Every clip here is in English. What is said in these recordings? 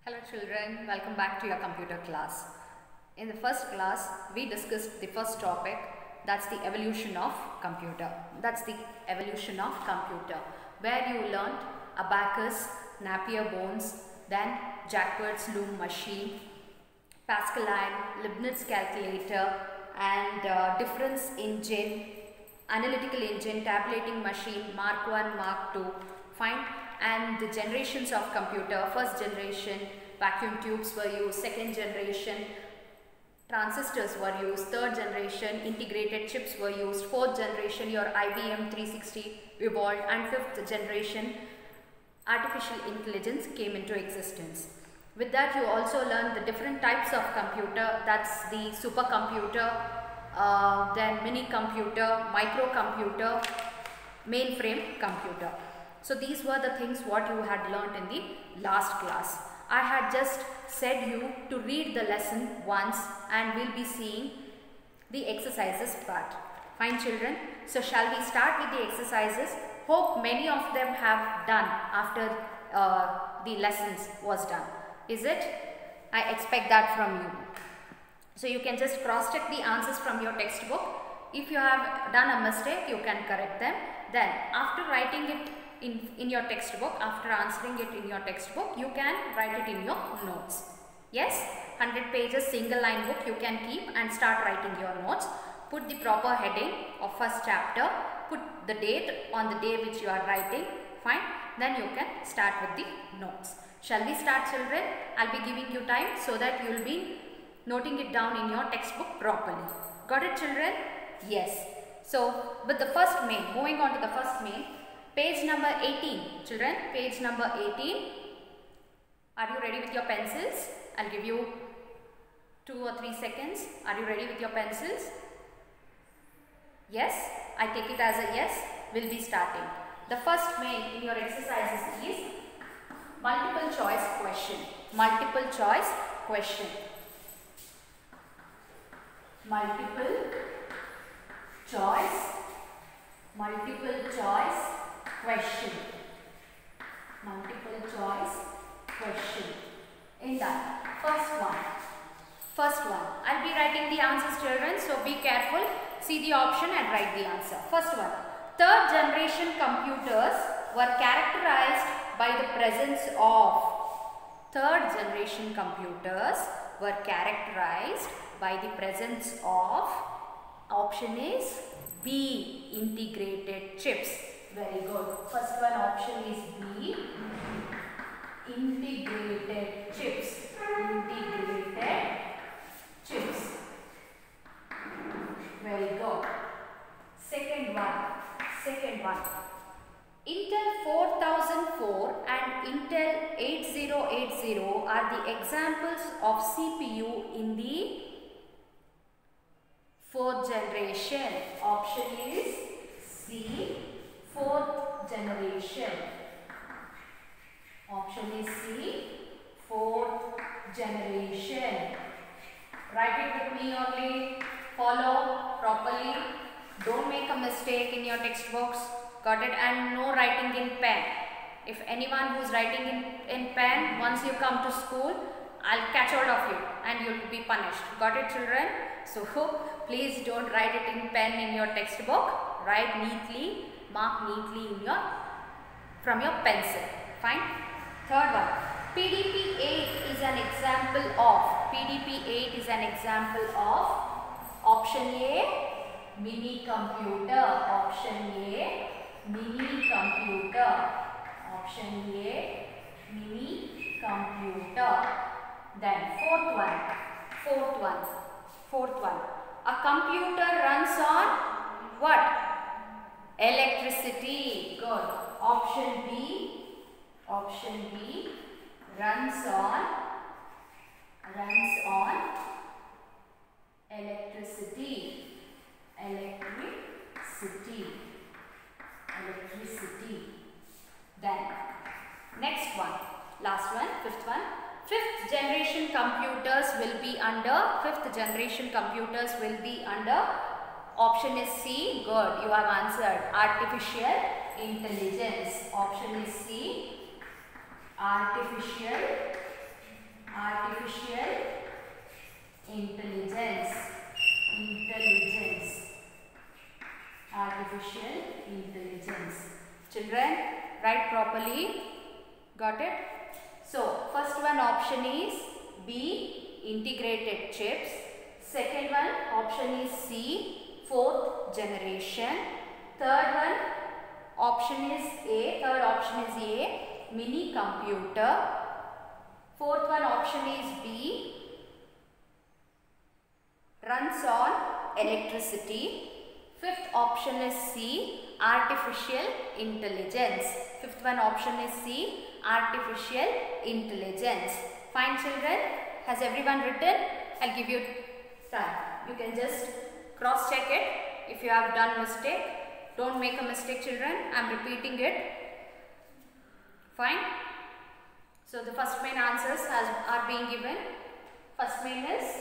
Hello children, welcome back to your computer class. In the first class, we discussed the first topic, that's the evolution of computer. Where you learnt abacus, Napier bones, then Jacquard's loom machine, Pascaline, Leibniz calculator, and difference engine, analytical engine, tabulating machine, Mark 1, Mark 2, fine, and the generations of computer. First generation, vacuum tubes were used. Second generation, transistors were used. Third generation, integrated chips were used. Fourth generation, your IBM 360 evolved. And fifth generation, artificial intelligence came into existence. With that, you also learned the different types of computer. That's the supercomputer, then mini computer, microcomputer, mainframe computer. So these were the things what you had learned in the last class. I had just said you to read the lesson once and we'll be seeing the exercises part. Fine children. So shall we start with the exercises? Hope many of them have done after the lessons was done. Is it? I expect that from you. So you can just cross check the answers from your textbook. If you have done a mistake, you can correct them. Then after writing it in your textbook, after answering it in your textbook, you can write it in your notes. Yes, 100 pages single line book you can keep and start writing your notes. Put the proper heading of first chapter, put the date on the day which you are writing, fine. Then you can start with the notes. Shall we start children? I'll be giving you time so that you will be noting it down in your textbook properly. Got it children? Yes. So with the first main, moving on to the first main, page number 18, children, page number 18. Are you ready with your pencils? I'll give you 2 or 3 seconds. Are you ready with your pencils? Yes, I take it as a yes. We'll be starting. The first main in your exercises is multiple choice question. Multiple choice question. Multiple choice question. Multiple choice question. In that first one, I'll be writing the answers children, so be careful. See the option and write the answer. First one, third generation computers were characterized by the presence of. Third generation computers were characterized by the presence of. Option is B, integrated chips. Very good. First one option is B, integrated chips. Integrated chips. Very good. Second one. Intel 4004 and Intel 8080 are the examples of CPU in the fourth generation. Option is C, fourth generation. Option is C, fourth generation. Write it with me only. Follow properly. Don't make a mistake in your textbooks. Got it? And no writing in pen. If anyone who's writing in pen, once you come to school, I'll catch hold of you and you'll be punished. Got it children? So please don't write it in pen in your textbook. Write neatly, mark neatly in from your pencil. Fine? Third one. PDP-8 is an example of. PDP-8 is an example of. Option A, mini computer. Option A, mini computer. Option A, mini computer. Then fourth one. A computer runs on what? Electricity. Good. Option B runs on electricity. Then next one, last one, fifth one. Fifth generation computers will be under. Option is C. Good. You have answered. Artificial intelligence. Option is C. Artificial Artificial intelligence. Artificial intelligence. Children, write properly. Got it? So, first one option is B, integrated chips. Second one option is C, fourth generation. Third one option is A. Third option is A, mini computer. Fourth one option is B, runs on electricity. Fifth option is C, artificial intelligence. Fifth one option is C, artificial intelligence. Fine children, has everyone written? I'll give you time. You can just cross check it if you have done mistake. Don't make a mistake children, I'm repeating it. Fine. So the first main answers are being given. First main is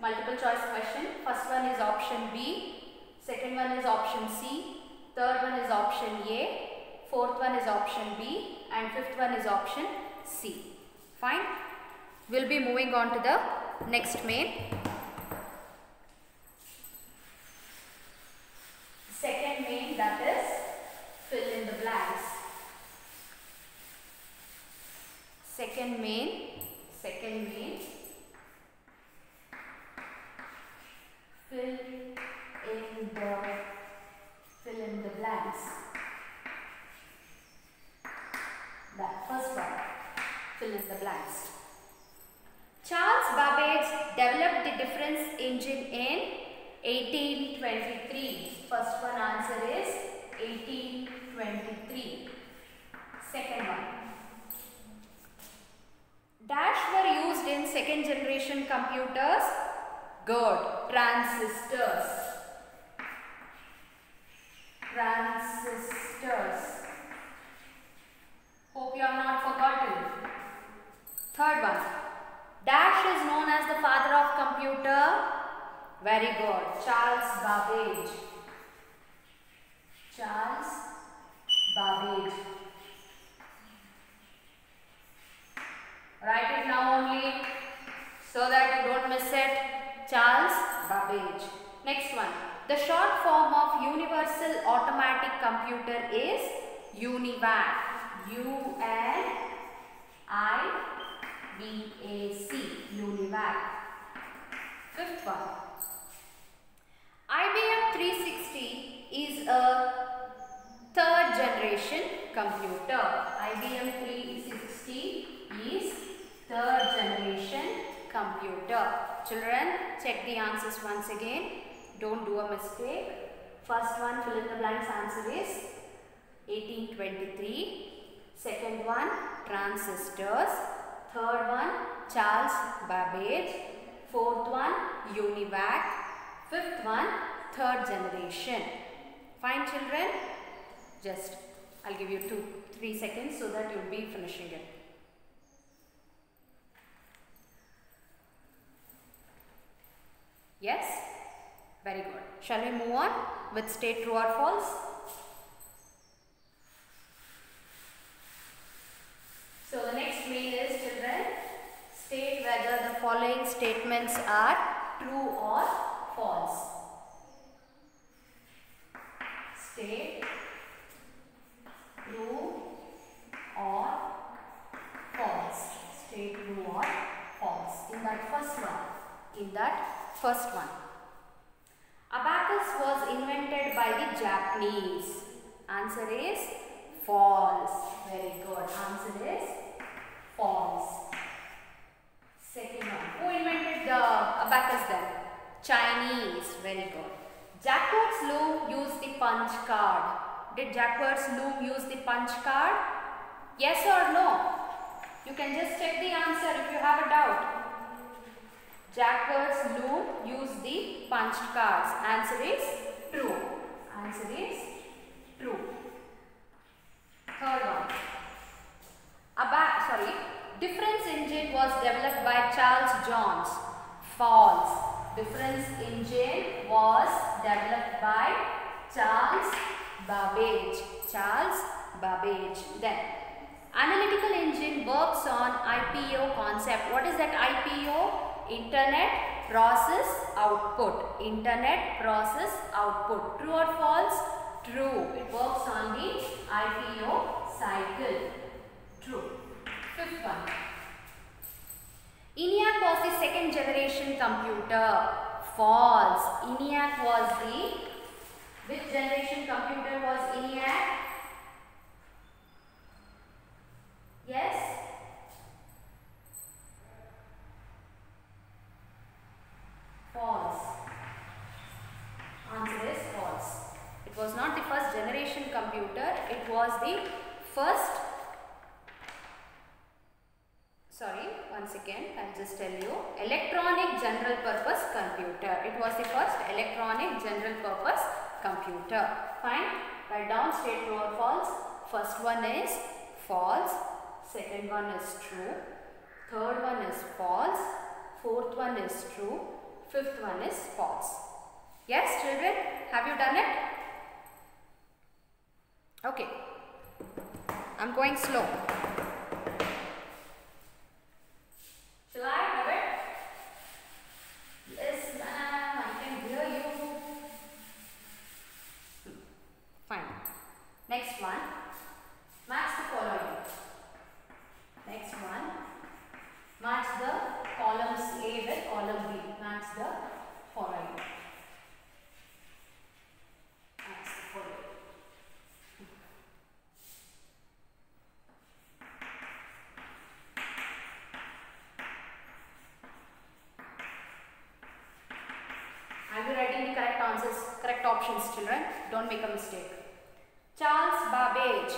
multiple choice question. First one is option B. Second one is option C. Third one is option A. Fourth one is option B. And fifth one is option C. Fine. We'll be moving on to the next main. Second main, that is fill in the blanks. Second main, fill in the blanks. That first one, fill in the blanks. Charles Babbage developed the difference engine in 1823. First one answer is 1823. Second one. Dash were used in second generation computers. Good. Transistors. Hope you have not forgotten. Third one. Dash is known as the father of computer. Very good. Charles Babbage. Write it now only so that you don't miss it. Charles Babbage. Next one. The short form of Universal Automatic Computer is UNIVAC. UNIVAC. UNIVAC. Fifth one. IBM 360 is a third generation computer. IBM 360 is third generation computer. Children, check the answers once again. Don't do a mistake. First one, fill in the blanks, answer is 1823. Second one, transistors. Third one, Charles Babbage. Fourth one, UNIVAC. Fifth one, third generation. Fine children? Just, I'll give you 2-3 seconds so that you'll be finishing it. Yes? Very good. Shall we move on with state true or false? So the next main is, children, state whether the following statements are true or false. State true or false. State true or false. In that first one. Abacus was invented by the Japanese. Answer is false. Very good. Answer is false. Second one. Who invented the abacus then? Chinese. Very good. Jacquard's loom used the punch card. Did Jacquard's loom use the punch card? Yes or no? You can just check the answer if you have a doubt. Jacquard's loom used the punched cards. Answer is true. Answer is true. Third one. Difference engine was developed by Charles Jones. False. Difference engine was developed by Charles Babbage. Then Analytical engine works on IPO concept. What is that IPO? Internet process output. Internet process output. True or false? True. It works on the IPO cycle. True. Fifth one. ENIAC was the second generation computer. False. ENIAC was the, which generation computer was ENIAC? Yes? False. Answer is false. It was not the first generation computer. It was the first, sorry, one second, I'll just tell you. Electronic general purpose computer. It was the first electronic general purpose computer. Fine. Write down, state true or false. First one is false. Second one is true. Third one is false. Fourth one is true. Fifth one is false. Yes, children? Have you done it? Okay. I'm going slow. Shall I have it? Yes, ma'am. I can hear you. Fine. Next one. Match the following. Next one. Match the columns A with column B. Match the following. Match the following. Are you writing the correct answers, correct options, children? Don't make a mistake. Charles Babbage.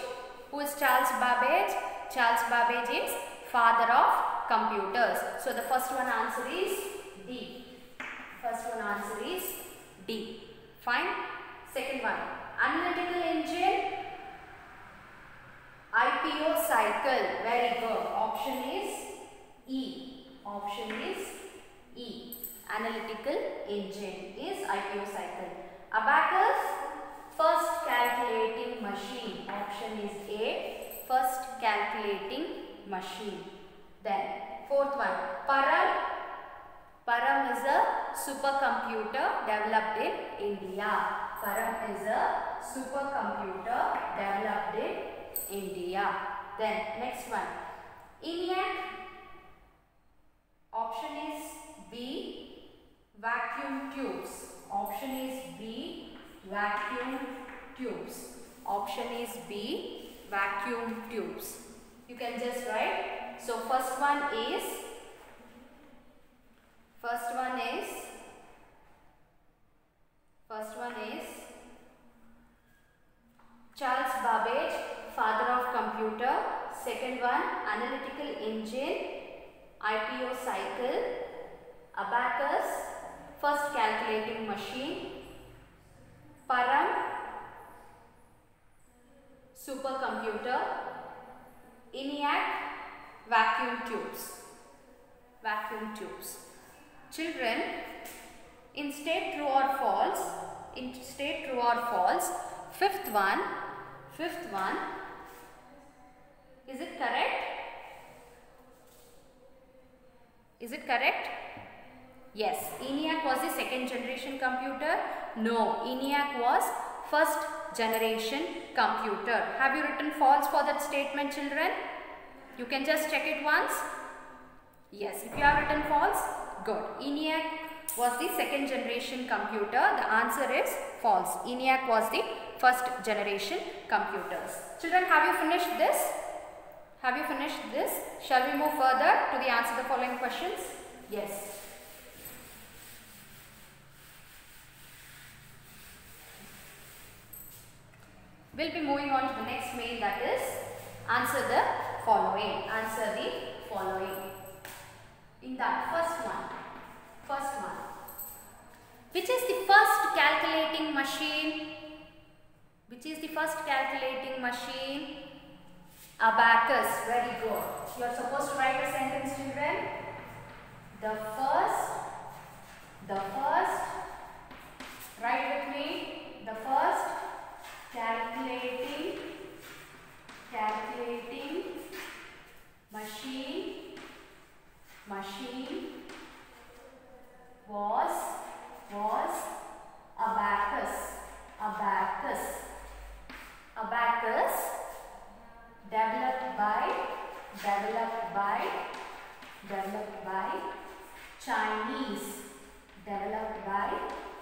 Who is Charles Babbage? Charles Babbage is father of computers. So the first one answer is D. First one answer is D. Fine. Second one. Analytical engine. IPO cycle. Very good. Option is E. Option is E. Analytical engine is IPO cycle. Abacus. First calculating machine. Option is A. First calculating machine. Then fourth one. Param. Param is a supercomputer developed in India. Param is a supercomputer developed in India. Then next one. ENIAC. Option is B. Vacuum tubes. Option is B. Vacuum tubes. Option is B. Vacuum tubes. You can just write. So first one is Charles Babbage, father of computer. Second one, analytical engine, IPO cycle. Abacus, first calculating machine. Param, supercomputer. ENIAC, vacuum tubes. Vacuum tubes. Children, in state true or false, fifth one, is it correct? Is it correct? Yes. ENIAC was the second generation computer. No, ENIAC was first generation computer. Have you written false for that statement, children? You can just check it once. Yes, if you have written false, good. ENIAC was the second generation computer. The answer is false. ENIAC was the first generation computers. Children, have you finished this? Have you finished this? Shall we move further to the answer the following questions? Yes. We'll be moving on to the next main, that is answer the following. Answer the following. In that first one. Which is the first calculating machine? Which is the first calculating machine? Abacus. Very good. You are supposed to write a sentence, children. The first, write with me, the first calculating machine was abacus. Abacus developed by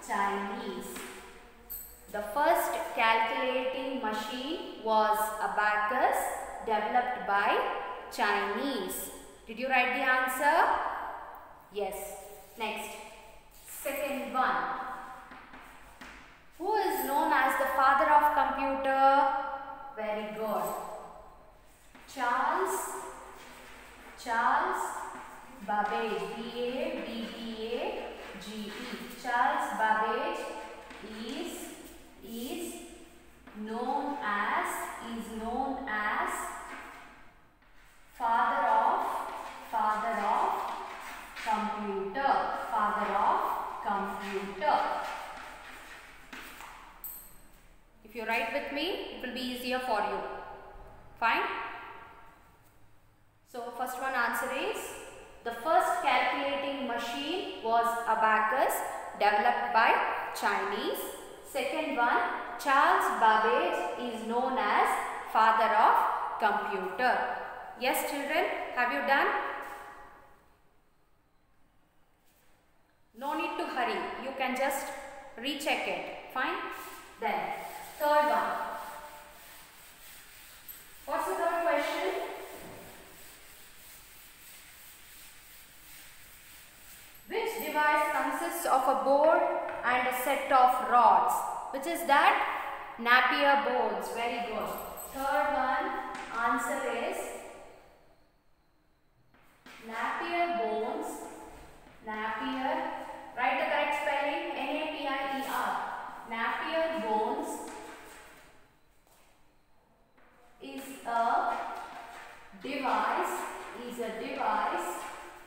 Chinese. The first calculating machine was abacus, developed by Chinese. Did you write the answer? Yes. Next, second one. Who is known as the father of computer? Very good. Charles Babbage. B-A-B-B-A-G-E. Charles Babbage is known as father of computer. If you write with me, it will be easier for you. Fine. So first one answer is, the first calculating machine was abacus, developed by Chinese. Second one, Charles Babbage is known as father of computer. Yes children, have you done? No need to hurry, you can just recheck it. Fine. Then third one. What's the third question? Which device consists of a board and a set of rods? Which is that? Napier bones. Very good. Third one answer is Napier bones. Write the correct spelling. N-A-P-I-E-R. Napier bones is a device which consists of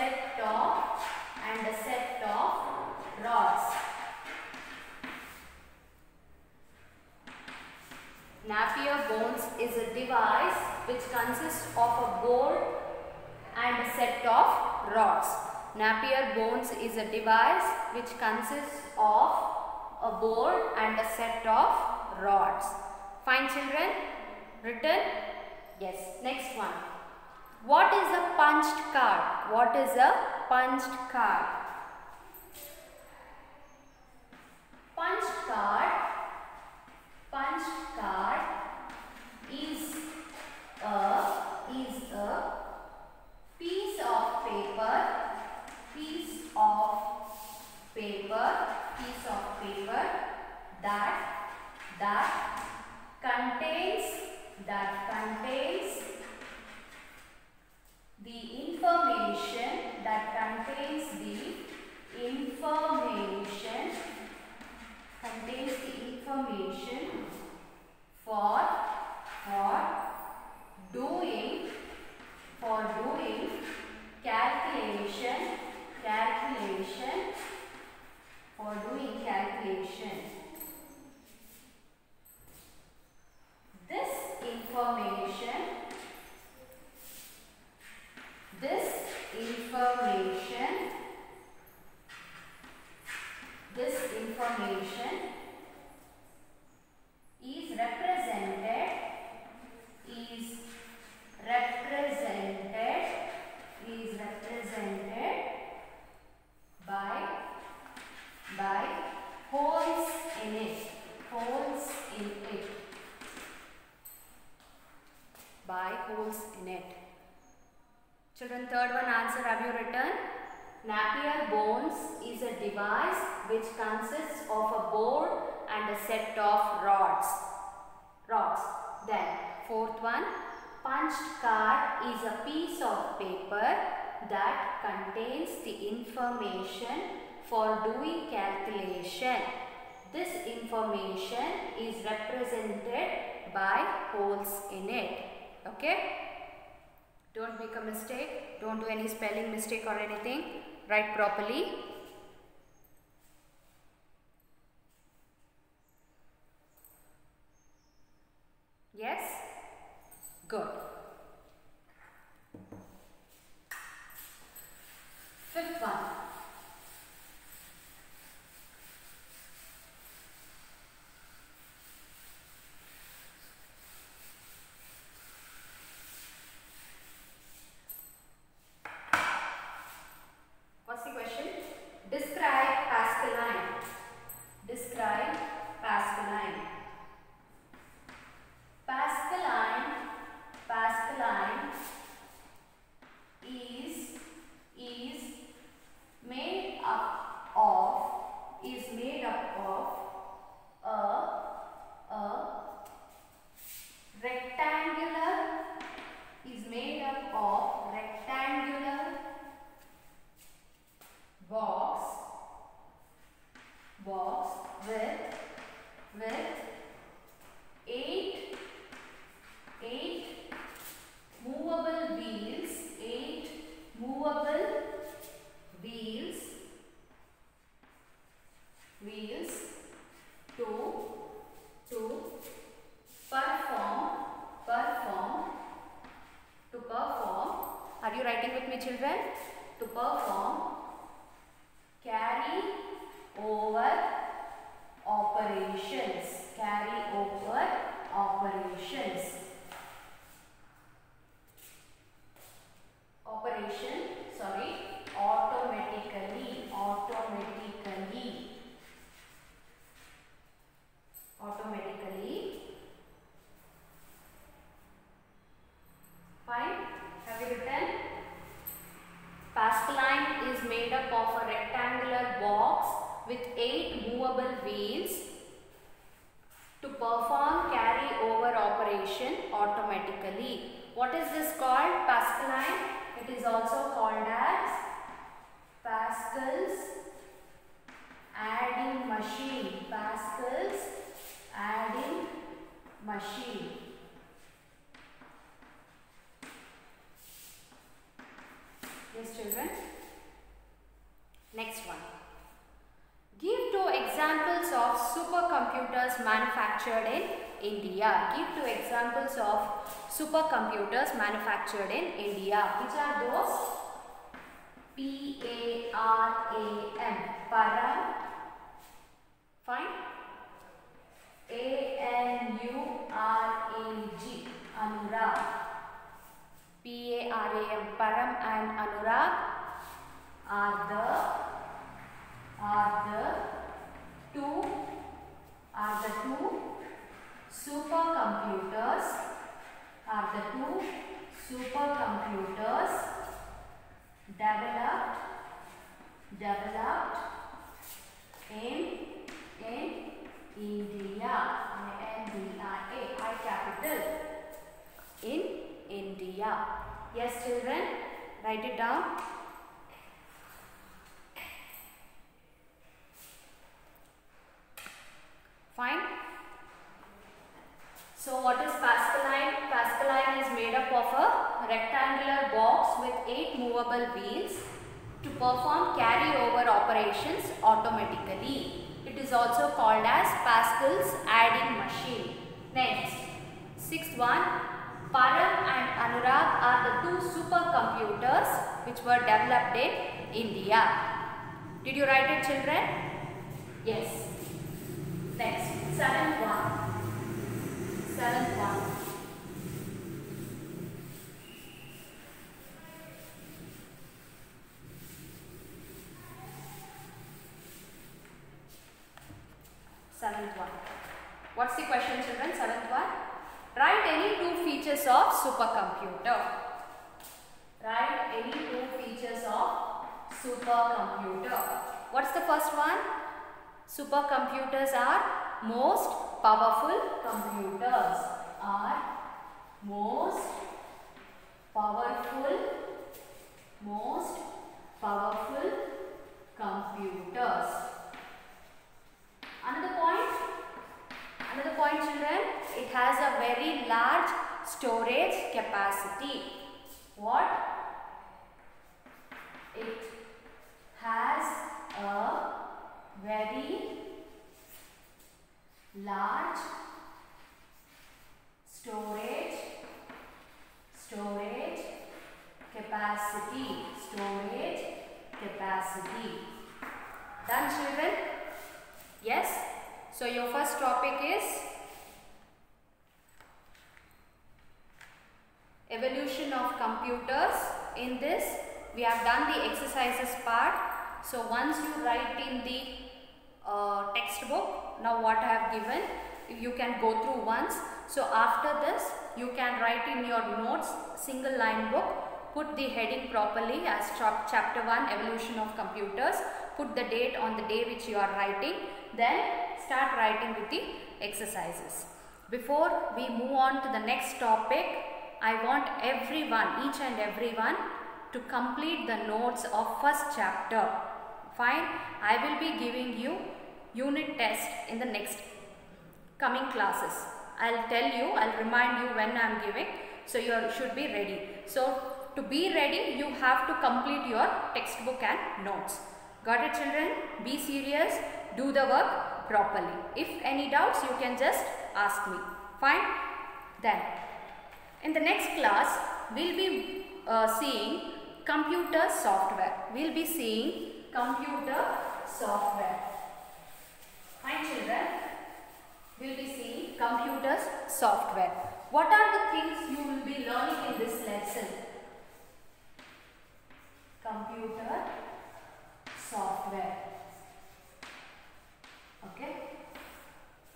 a board and a set of rods. Napier bones is a device which consists of a board and a set of rods. Napier bones is a device which consists of a board and a set of rods. Fine children? Written? Yes. Next one. What is a punched card? What is a punched card? Punched card is a piece of paper that contains the information for doing calculation. This information is represented by holes in it. Children, third one answer have you written? Napier bones is a device which consists of a board and a set of rods. Then fourth one, punched card is a piece of paper that contains the information for doing calculation. This information is represented by holes in it. Okay? Don't make a mistake. Don't do any spelling mistake or anything. Write properly. Yes? Good. Fifth one. What's the question? Describe Pascaline. Describe Pascaline. Pascaline is made up of a rectangular box with eight movable wheels to perform. Are you writing with me, children? To perform carry over operations. Automatically. Fine. Have you written? Pascaline is made up of a rectangular box with 8 movable wheels to perform carry over operation automatically. What is this called? Pascaline. It is also called as Pascal's adding machine. Yes, children. Next one. Give 2 examples of supercomputers manufactured in India. Give 2 examples of supercomputers manufactured in India. Which are those? P-A-R-A-M. Param. Fine. A-N-U-R-A-G. Anurag. P-A-R-A-M. Param and Anurag are the two supercomputers developed in India. I-N-D-I-A, I capital. In India. Yes, children, write it down. Fine. So what is Pascaline? Pascaline is made up of a rectangular box with 8 movable wheels to perform carry over operations automatically. It is also called as Pascal's adding machine. Next, 6th one. Param and Anurag are the 2 supercomputers which were developed in India. Did you write it, children? Yes. Next, 7th one. What's the question, children? 7th one. Write any 2 features of supercomputer. What's the first one? Supercomputers are most powerful computers. Another point, children, it has a very large storage storage capacity. What? It has a very large storage capacity. Done, children? Yes? So your first topic is evolution of computers. In this we have done the exercises part. So once you write in the textbook, now what I have given, you can go through once. So after this you can write in your notes, single line book, put the heading properly as chapter 1 evolution of computers, put the date on the day which you are writing, then start writing with the exercises. Before we move on to the next topic, I want everyone, each and everyone, to complete the notes of first chapter. Fine? I will be giving you unit test in the next coming classes. I'll tell you, I'll remind you when I'm giving, so you should be ready. So to be ready, you have to complete your textbook and notes. Got it, children? Be serious, do the work properly. If any doubts, you can just ask me. Fine? Then in the next class, we'll be seeing computer software. We'll be seeing computer software. Fine, children? We'll be seeing computer software. What are the things you will be learning in this lesson? Computer software. Okay.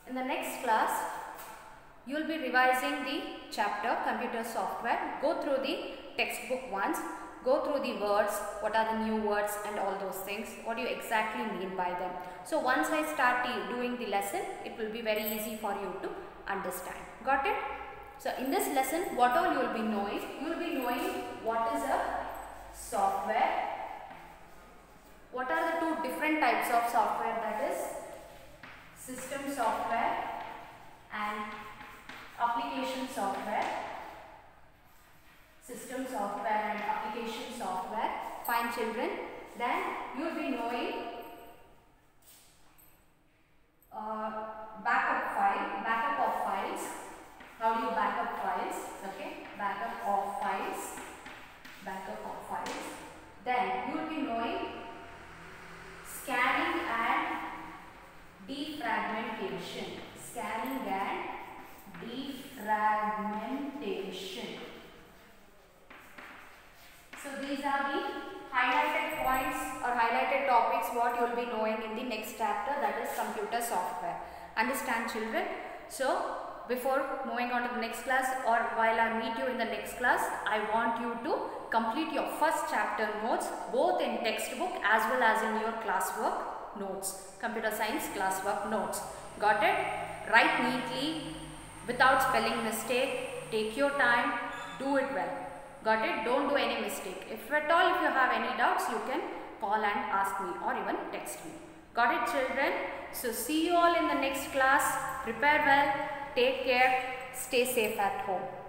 In the next class, you will be revising the chapter computer software. Go through the textbook once. Go through the words, what are the new words and all those things, what do you exactly mean by them. So once I start doing the lesson, it will be very easy for you to understand. Got it? So in this lesson, what all you will be knowing? You will be knowing what is a software. What are the two different types of software, that is system software and application software. System software and application software. Fine, children. Then you will be knowing backup of files. How do you backup files? Okay, backup of files. Then you will be knowing scanning and defragmentation. So these are the highlighted points or highlighted topics what you will be knowing in the next chapter, that is computer software. Understand, children? So before moving on to the next class, or while I meet you in the next class, I want you to complete your first chapter notes both in textbook as well as in your classwork notes, computer science classwork notes. Got it? Write neatly without spelling mistake. Take your time, do it well. Got it? Don't do any mistake. If at all, if you have any doubts, you can call and ask me or even text me. Got it, children? So see you all in the next class. Prepare well, take care, stay safe at home.